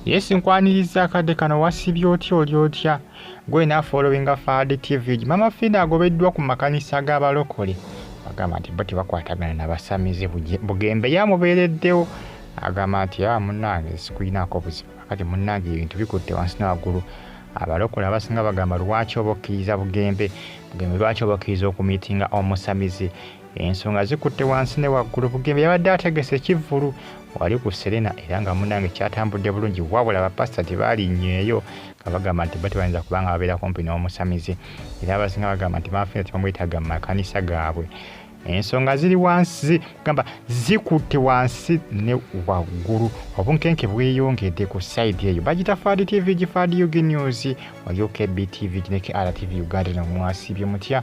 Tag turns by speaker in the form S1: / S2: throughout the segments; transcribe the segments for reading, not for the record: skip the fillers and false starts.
S1: Yeesinkwaniriza akadde kano wasibye otya oli otya gwe naafollowinga Fadi TV. Maama Fina Agobeddwa ku makanisa g'abalokole agamba nti bo tebakwatagana n'abasamize Bugembe yamubeereddewo. Agamba nti munnange sikulinaako buzibu kati munnange ebintu bikutte wansi n'waggulu. Abalokole abasinga bagamba lwaki oba okkiriza Bugembe lwaki oba okkiriza okumiitinga omusamize. Ensonga zikutte wansi ne waggulu. Bugembe yabadde ategese ekivvulu wali ku Serena era nga munnange kyatambudde bulungi wabula bapasita tebaalinnyeeyo nga bagamba nti bo tebayinza kubanga babeera kumpi n'omusamize era abasinga bagamba nti Maama Fina tebamwetaga mu makanisa gaabwe. Ensonga ziri wansi gamba zikutte wansi ne waggulu. Obunkenke bweyongedde ku side eyo bagita Fadi TV Gifadi Yugi News waliyo KB TV ne RTV Uganda nomwasibye mutya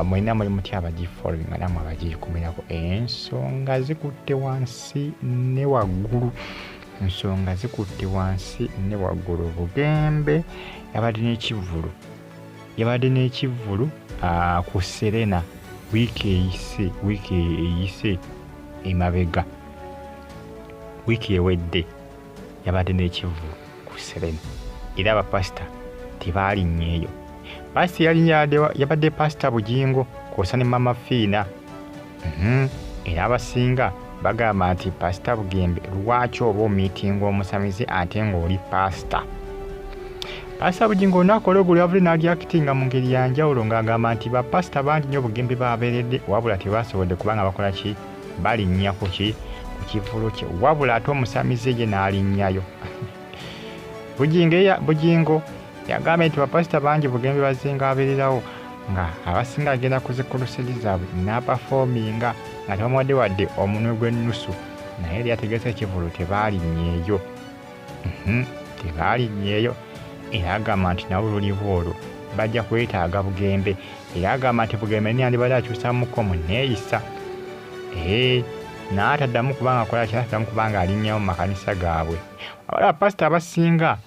S1: mwena muli mutya abagifollowing namwe abagikumirako. Ensonga zikutte wansi ne waggulu. Ensonga zikutte wansi ne waggulu. Bugembe yabadde n'ekivvulu ku Serena wiiki eyise emabega. Wiiki ewedde yabadde n'ekivvulu ku Serena era abapasita tebaalinnyeeyo. Pasita yabadde pasita Bugingo kw'ossa ne Maama Fina. Era abasinga bagamba nti pasita Bugembe lwaki oba omiitinga omusamize ate ng'oli pasita. Pasita Bugingo olunaku olw'eggulo yavudde n'alyakitinga mu ngeri ya njawulo ng'agamba nti bapasita bangi nnyo Bugembe babeeredde wabula tebaasobodde kubanga bakola ki balinnya ku kivvulu kye wabula ate omusamize ye n'alinnyayo. Bugingo yagambye nti bapasita bangi Bugembe bazinga abeererawo nga abasinga agenda kuzikuruseri zaabwe n'apafominga nga tebamuwadde wadde omunwe gw'ennusu naye yali ategese ekivvulu tebaalinnyeeyo. Tebaalinnyeeyo. Era agamba nti nabo lulibu olwo bajja kwetaaga Bugembe. Era agamba nti Bugembe niyandibadde akyusamuko mu neeyisa. N'ataddamu kubanga akola kyataddamu kubanga alinnyawo mu makanisa gaabwe. Abala bapasita abasinga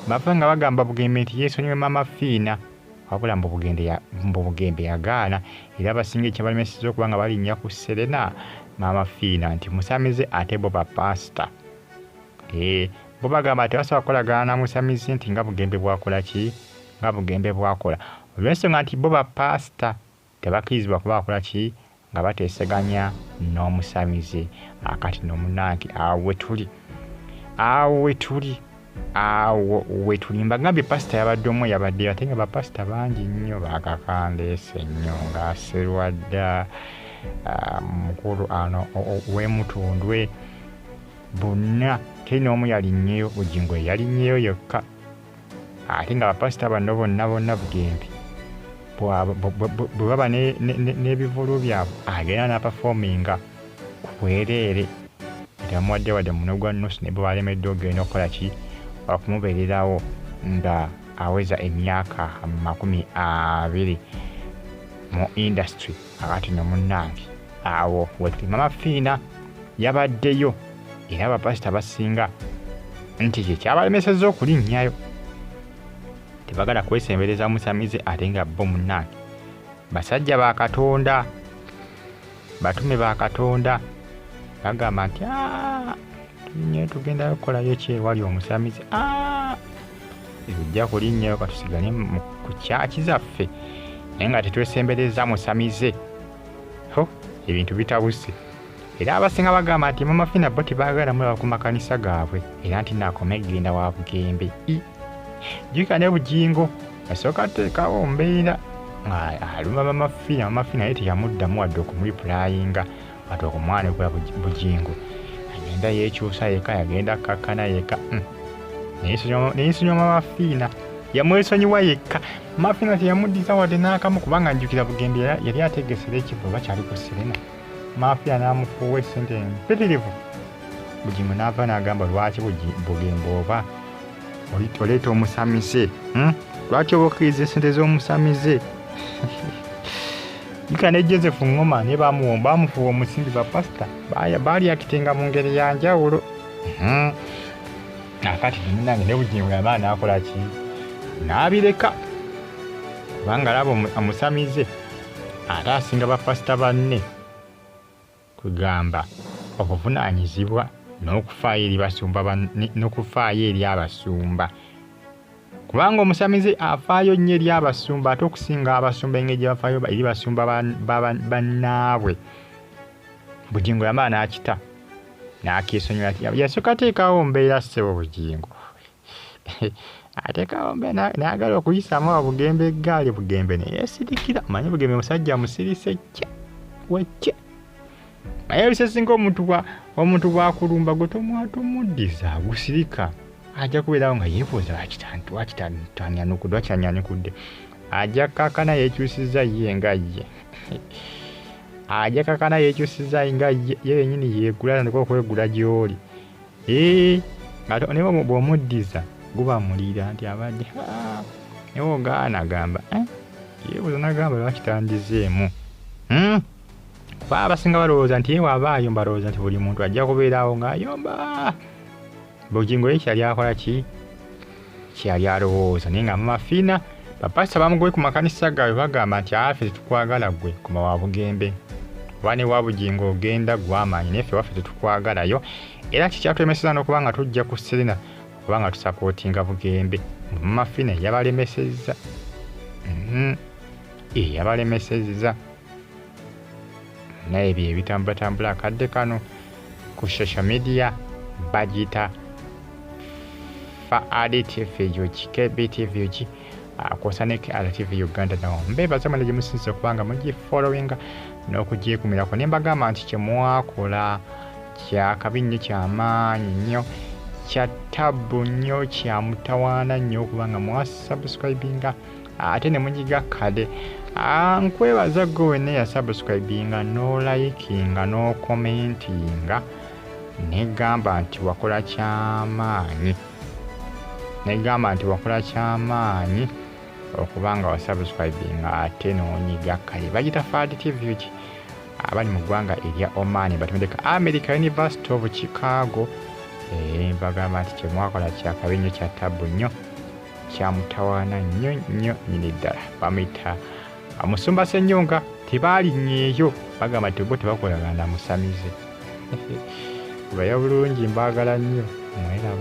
S1: bava nga bagamba Bugembe nti yeesonyiwe Maama Fina wabula mbu Bugembe yagaana. Era abasinga ekyabalemesezza okuba nga balinnya ku Serena Maama Fina nti musamize ate bo bapasita. Bo bagamba tebasobola kukolagana na musamize nti nga Bugembe bwakola ki nga Bugembe bwakola olw'ensonga nti bo bapasita tebakkirizibwa kuba bakola ki nga bateeseganya n'omusamize. Akati n'omunnange awo we tuli mbagambye pasita yabadde omu yabadde ate nga bapasita bangi nnyo bakakandeese nnyo nga Serwadda mukulu w'Emutundwe bonna teri n'omu yalinnyeyo. Bugingo yalinnyeyo yokka ate nga bapasita bano bonna Bugembe bwe baba n'ebivulu byabwe agenda n'apafominga ku bwereere tebamuwadde wadde muno gwa nnusu ne bwe balemedde ogenda okukola ki okumubeererawo nga aweza emyaka 20 mu industry. Akati n'omunnange awo wetuli Maama Fina yabaddeyo era abapasita basinga nti kyekyabalemesezza okulinnyayo tebagala kwesembereza musamize ate nga bo munnange basajja ba Katonda batume ba Katonda bagamba nti tulinye tugenda kukolayo kyewali omusamize ejja kulinnyayo katusigale ku kyaki zaffe naye nga tetwesembereza musamize. Ebintu bitabuse. Era abasinga bagamba nti Maama Fina bo tebaagala mulaba ku makanisa gaabwe era nti naakoma egenda wa Bugembe. Jjukira ne Bugingo yasooka teekawo mbeera aluma Maama Fina ye teyamuddamu wadde okumuliplayinga ate okumwana gwa Bugingo agenda yeekyusa yeka yagenda kakkana yeka neyesonyiwa Maama Fina yamwesonyiwa yekka. Maama Fina teyamuddiza wadde n'akamu kubanga njjukira Bugembe yali ategesera ekivvulu bakyali ku Serena. Maama Fina n'amufuuwa essente mpitirivu. Bugingo n'ava n'agamba lwaki Bugembe oba oleeta omusamize lwaki oba okkiriza essente z'omusamize. Jjukira ne Joseph Ngoma naye bamufuuwa omusimbi bapasita balyakitenga mu ngeri ya njawulo. Akati munnange ne Bugingo yamala n'akola ki n'abireka kubanga alaba omusamize ate asinga bapasita banne kugamba obuvunaanyizibwa n'okufaayo eri abasumba kubanga omusamize afaayo nnyo eri abasumba ate okusinga abasumba engeri gye bafaayo eri basumba bannaabwe. Bugingo yamala n'akita n'akeesonyiwa ati yasooka ateekawo mbeera ssebo Bugingo ateekawo mbeera n'agala okuyisaamu Bugembe eggaali Bugembe ne yeesirikira. Manyi Bugembe musajja musirise wecce naye bisesinga omuntu bwakulumba gwe tomuddiza agusirika ajja kubeerawo nga yeebuuza wakitanyanyukudde ajja kakana yeekyusiza ye nga ye ajja kakana yeekyusiza nga ye yennyini yeegula ndiko okwegula gy'oli naye bw'omuddiza guba mulira nti abadde naye ogaana agamba yeebuuza n'agamba lwakitandizeemu kuba abasinga balowooza nti yeewaaba ayomba balowooza nti buli muntu ajja kubeerawo ng'ayomba. Bugingo ye kyali akola ki? Kyali alowooza naye nga Maama Fina bapasita bamugoye ku makanisa gaabwe bagamba nti ffe tetukwagala gwe koma wa Bugembe oba ne wa Bugingo ogenda gw'amaanyi naye ffe waffe tetukwagalayo era kikyatulemeseza n'okuba nga tujja ku Serena okuba nga tusapootinga Bugembe. Maama Fina yabalemesezza yabalemesezza naye ebyo ebitambulatambula akadde kano ku social media bagita FAD-TV KB-TV kwosa ne KR-TV Uganda nawo mbeebaza mwene gye musinze okubanga mugifollowinga n'okugyekumira ne mbagamba nti kye mwakola kya kabi nnyo ky'amaanyi nnyo kya ttabbu nnyo kya mutawaana nnyo okubanga mwasubscribinga ate ne mugiga kale. Nkwebaza gwe wenna yasubscribinga n'olikinga n'okomentinga negamba nti wakola ky'amaanyi okubanga wasubscribinga ate n'onyiga kale. Bagita FAD-TV abali mu ggwanga erya Oman batumideka America University of Chicago bagamba nti kyemwakola kyakabi nnyo kya ttabbu nnyo kyamutawaana nnyo nyini ddala. Bamuyita Musumba Ssenyonga tebaalinyeeyo bagamba nti bo tebakolagana musamize. Baya bulungi mbaagala nnyo mweraba.